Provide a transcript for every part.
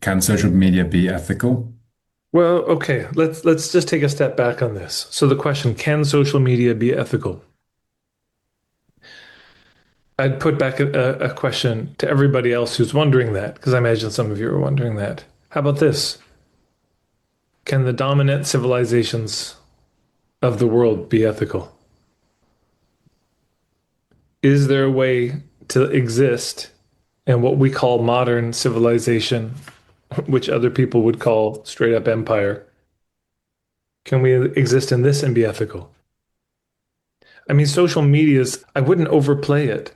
Can social media be ethical? Well, okay, let's just take a step back on this. So the question, can social media be ethical? I'd put back a question to everybody else who's wondering that, because I imagine some of you are wondering that. How about this? Can the dominant civilizations of the world be ethical? Is there a way to exist in what we call modern civilization, which other people would call straight up empire? Can we exist in this and be ethical? I mean, social medias, I wouldn't overplay it.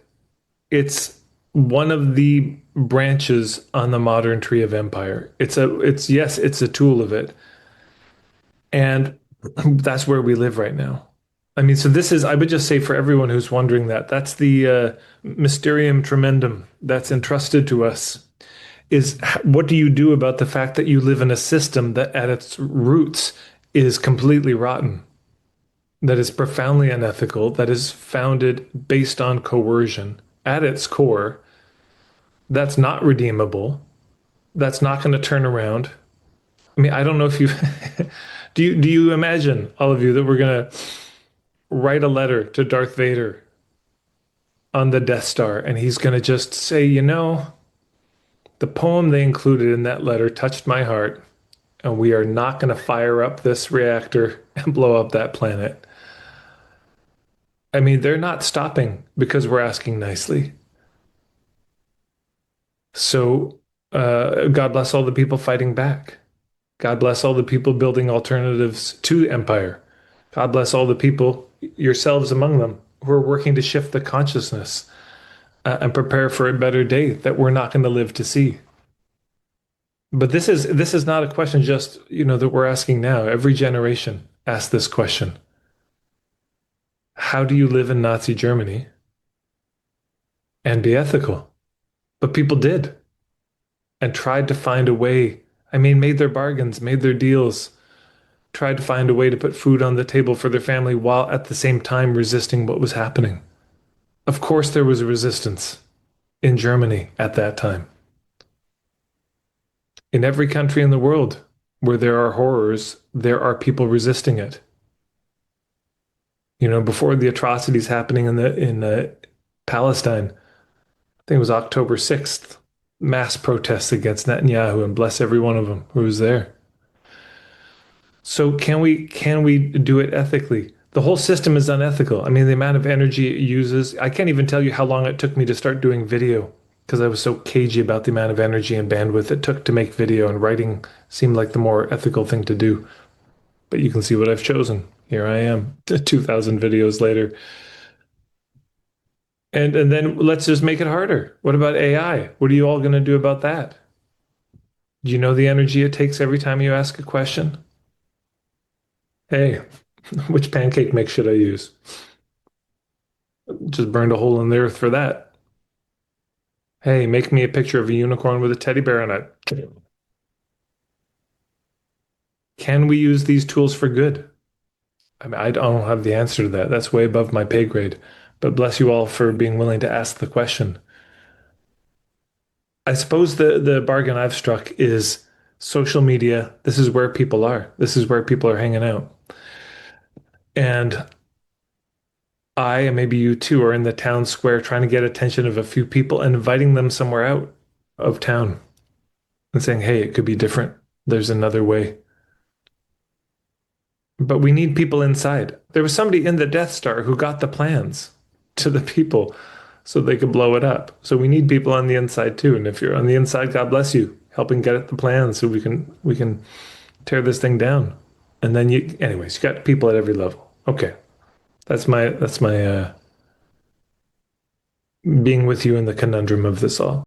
It's one of the branches on the modern tree of empire. Yes, it's a tool of it. And that's where we live right now. I mean, so this is, I would just say for everyone who's wondering that, that's the mysterium tremendum that's entrusted to us is what do you do about the fact that you live in a system that at its roots is completely rotten, that is profoundly unethical, that is founded based on coercion at its core, that's not redeemable, that's not going to turn around. I mean, I don't know if you do you imagine all of you that we're going to write a letter to Darth Vader on the Death Star and he's going to just say, the poem they included in that letter touched my heart and we are not going to fire up this reactor and blow up that planet. I mean, they're not stopping because we're asking nicely. So, God bless all the people fighting back. God bless all the people building alternatives to empire. God bless all the people, yourselves among them, who are working to shift the consciousness and prepare for a better day that we're not going to live to see. But this is not a question just, that we're asking now. Every generation asks this question. How do you live in Nazi Germany and be ethical? But people did and tried to find a way. I mean, made their bargains, made their deals, tried to find a way to put food on the table for their family while at the same time resisting what was happening. Of course, there was a resistance in Germany at that time. In every country in the world where there are horrors, there are people resisting it. Before the atrocities happening in Palestine, I think it was October 6th, mass protests against Netanyahu, and bless every one of them who was there. So can we do it ethically? The whole system is unethical. I mean, the amount of energy it uses, I can't even tell you how long it took me to start doing video because I was so cagey about the amount of energy and bandwidth it took to make video, and writing seemed like the more ethical thing to do. But you can see what I've chosen. Here I am, 2,000 videos later. And then let's just make it harder. What about AI? What are you all going to do about that? Do you know the energy it takes every time you ask a question? Hey, which pancake mix should I use? Just burned a hole in the earth for that. Hey, make me a picture of a unicorn with a teddy bear on it. Can we use these tools for good? I mean, I don't have the answer to that. That's way above my pay grade. But bless you all for being willing to ask the question. I suppose the bargain I've struck is social media. This is where people are. This is where people are hanging out. And I, and maybe you too, are in the town square trying to get attention of a few people and inviting them somewhere out of town and saying, hey, it could be different. There's another way. But we need people inside. There was somebody in the Death Star who got the plans to the people so they could blow it up. So we need people on the inside too. And if you're on the inside, God bless you, helping get the plans so we can tear this thing down. And then anyways, you got people at every level. Okay. That's my being with you in the conundrum of this all.